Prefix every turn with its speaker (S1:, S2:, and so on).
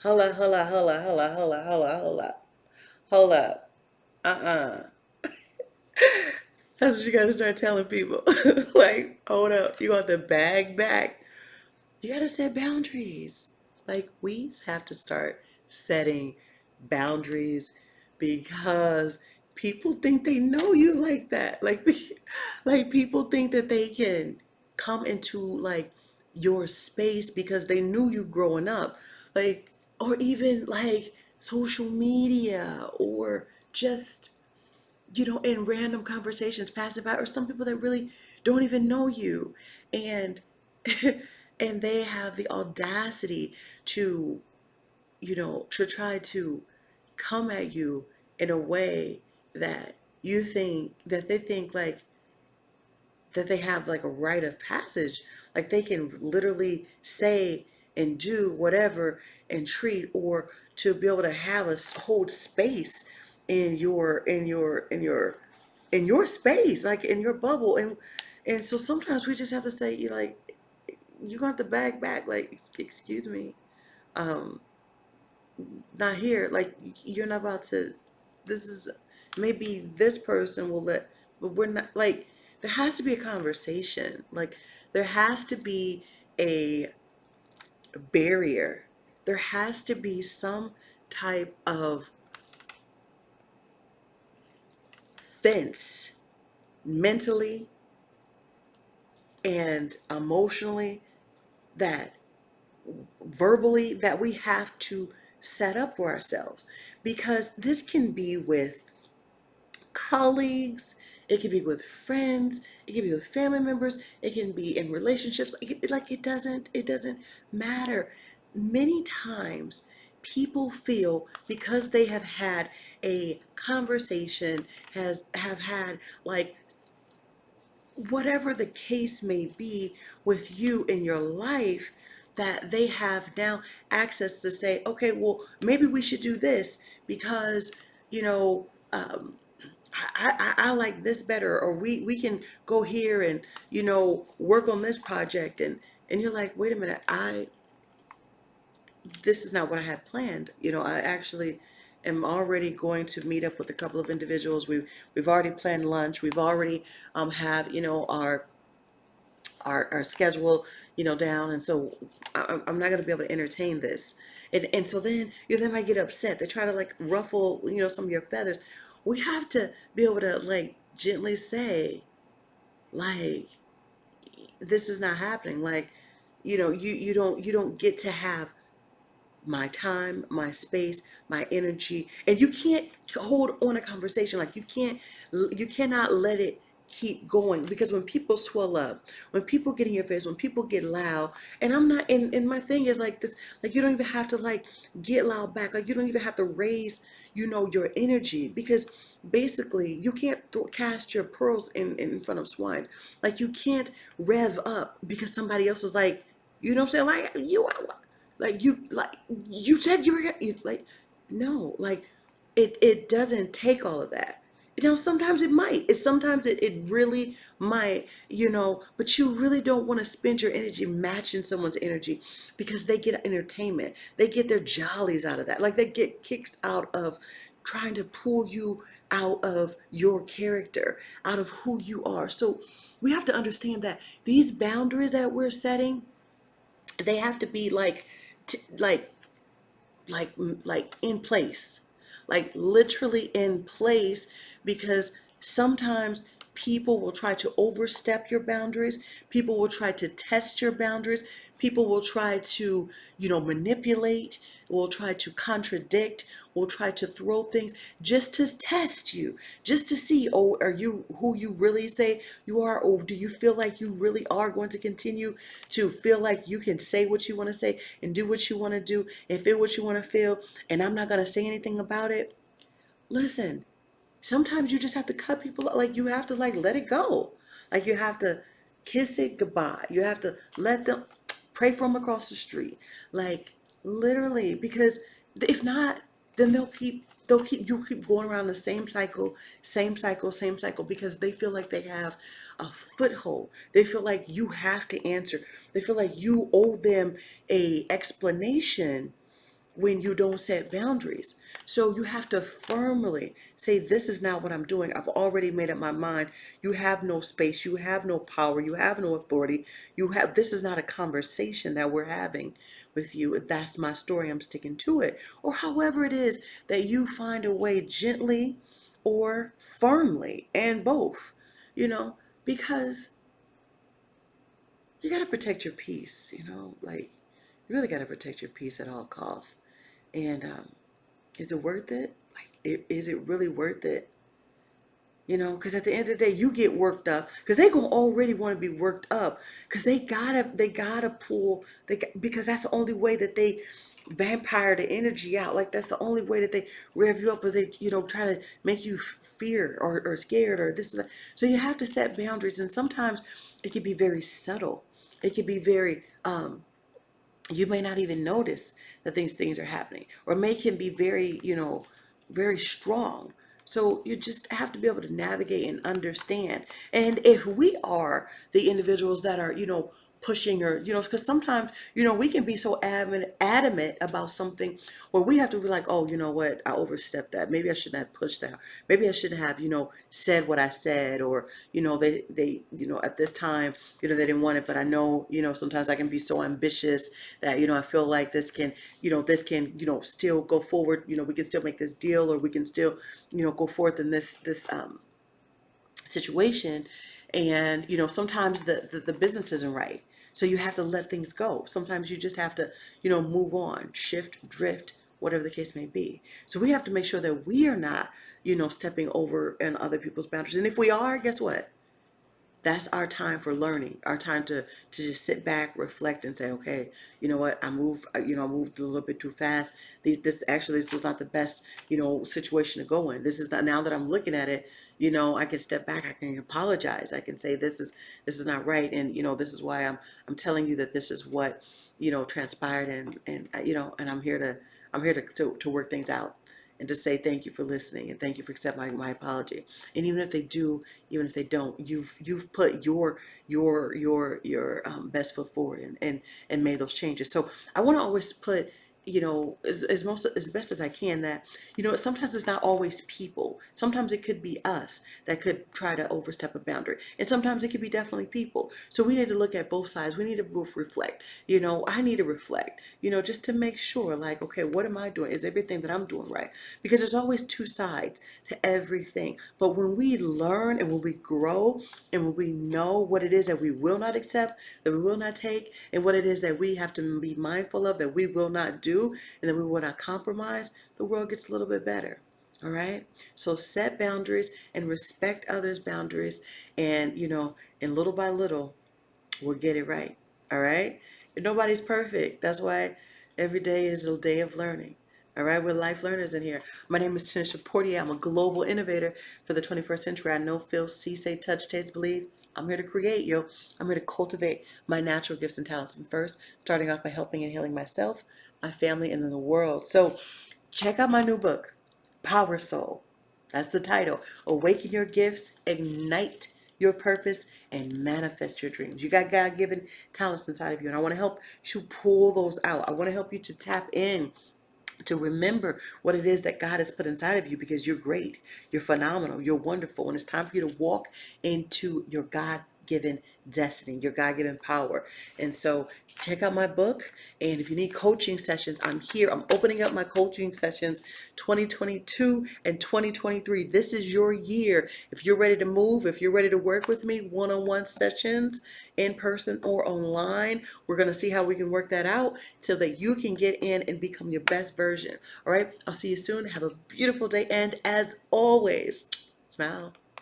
S1: Hold up, hold up, hold up, hold up, hold up, hold up, hold up. Hold up. Uh-uh. That's what you gotta start telling people. Like, hold up, you want the bag back? You gotta set boundaries. Like, we have to start setting boundaries because people think they know you like that. Like people think that they can come into like your space because they knew you growing up. Like, or even like social media or just in random conversations passing by, or some people that really don't even know you, and and they have the audacity to, to try to come at you in a way that they think like that they have like a rite of passage, like they can literally say and do whatever and treat, or to be able to have hold space in your space, like in your bubble. And so sometimes we just have to say, you like, you got the bag back, like, excuse me, um not here, like, you're not about to, this is, maybe this person will let, but we're not, like, there has to be a conversation, like there has to be a barrier, there has to be some type of fence, mentally and emotionally, that verbally, that we have to set up for ourselves, because this can be with colleagues, it can be with friends, it can be with family members, it can be in relationships. Like it doesn't matter. Many times people feel because they have had a conversation, have had like whatever the case may be with you in your life, that they have now access to say, okay, well, maybe we should do this because, you know, I like this better, or we can go here and, work on this project. And you're like, wait a minute, this is not what I had planned. I actually am already going to meet up with a couple of individuals. We've already planned lunch. We've already have, our schedule, down. And so I'm not going to be able to entertain this. And so then they might get upset. They try to like ruffle, some of your feathers. We have to be able to like gently say, like, this is not happening. Like, you don't get to have my time, my space, my energy, and you can't hold on a conversation. Like, you cannot let it keep going, because when people swell up, when people get in your face, when people get loud, and I'm not, and my thing is like this, like, you don't even have to like get loud back, like you don't even have to raise, your energy, because basically you can't cast your pearls in front of swines. Like, you can't rev up because somebody else is like, you know what I'm saying, like, you said you were gonna, like, no, like, it doesn't take all of that. Sometimes it might, sometimes it really might, but you really don't want to spend your energy matching someone's energy, because they get entertainment, they get their jollies out of that, like they get kicks out of trying to pull you out of your character, out of who you are. So we have to understand that these boundaries that we're setting, they have to be like, t- like like in place, like literally in place, because sometimes people will try to overstep your boundaries, people will try to test your boundaries, people will try to, manipulate, will try to contradict, will try to throw things just to test you, just to see, oh, are you who you really say you are, or do you feel like you really are going to continue to feel like you can say what you want to say and do what you want to do and feel what you want to feel, and I'm not going to say anything about it. Listen, sometimes you just have to cut people, like, you have to like let it go, like you have to kiss it goodbye, you have to let them, pray from across the street, like, literally, because if not, then you'll keep going around the same cycle, same cycle, same cycle, because they feel like they have a foothold, they feel like you have to answer, they feel like you owe them a explanation when you don't set boundaries. So you have to firmly say, this is not what I'm doing. I've already made up my mind. You have no space. You have no power. You have no authority. This is not a conversation that we're having with you. That's my story. I'm sticking to it. Or however it is that you find a way, gently or firmly, and both, because you got to protect your peace, like you really got to protect your peace at all costs. And is it worth it? Like, is it really worth it? Because at the end of the day, you get worked up because they gonna already want to be worked up because they gotta pull because that's the only way that they vampire the energy out. Like that's the only way that they rev you up, is they try to make you fear or scared or this and that. So you have to set boundaries, and sometimes it can be very subtle. It can be very you may not even notice that these things are happening, or make him be very, very strong. So you just have to be able to navigate and understand. And if we are the individuals that are, pushing, or, because sometimes, we can be so adamant about something where we have to be like, oh, you know what, I overstepped that. Maybe I shouldn't have pushed that. Maybe I shouldn't have, said what I said, or, they, at this time, they didn't want it, but I know, sometimes I can be so ambitious that, I feel like this can, still go forward. We can still make this deal, or we can still, go forth in this situation. And, sometimes the business isn't right. So you have to let things go. Sometimes you just have to, move on, shift, drift, whatever the case may be. So we have to make sure that we are not, stepping over in other people's boundaries. And if we are, guess what? That's our time for learning, our time to just sit back, reflect, and say, okay, you know what, I moved a little bit too fast. This was not the best, situation to go in. This is not, now that I'm looking at it, I can step back, I can apologize, I can say this is not right, and this is why I'm telling you that this is what transpired, and I'm here to work things out, and to say thank you for listening, and thank you for accepting my apology. And even if they don't, you've put your best foot forward, and made those changes. So I want to always put, as best as I can, that sometimes it's not always people. Sometimes it could be us that could try to overstep a boundary, and sometimes it could be definitely people. So we need to look at both sides. We need to both reflect. I need to reflect, just to make sure, like, okay, what am I doing? Is everything that I'm doing right? Because there's always two sides to everything. But when we learn, and when we grow, and when we know what it is that we will not accept, that we will not take, and what it is that we have to be mindful of, that we will not do, and that we will not compromise, the world gets a little bit better. All right. So set boundaries and respect others' boundaries. And, and little by little, we'll get it right. All right. And nobody's perfect. That's why every day is a day of learning. All right. We're life learners in here. My name is Tanisha Portier. I'm a global innovator for the 21st century. I know, feel, see, say, touch, taste, believe. I'm here to create, yo. I'm here to cultivate my natural gifts and talents. And first, starting off by helping and healing myself, my family, and then the world. So check out my new book, Power Soul. That's the title. Awaken your gifts, ignite your purpose, and manifest your dreams. You got God-given talents inside of you, and I want to help you pull those out. I want to help you to tap in, to remember what it is that God has put inside of you, because you're great, you're phenomenal, you're wonderful, and it's time for you to walk into your God-given destiny, your God-given power. And so check out my book, and if you need coaching sessions, I'm here. I'm opening up my coaching sessions 2022 and 2023. This is your year. If you're ready to move, if you're ready to work with me, one-on-one sessions, in person or online, we're going to see how we can work that out so that you can get in and become your best version. All right. I'll see you soon. Have a beautiful day. And as always, smile.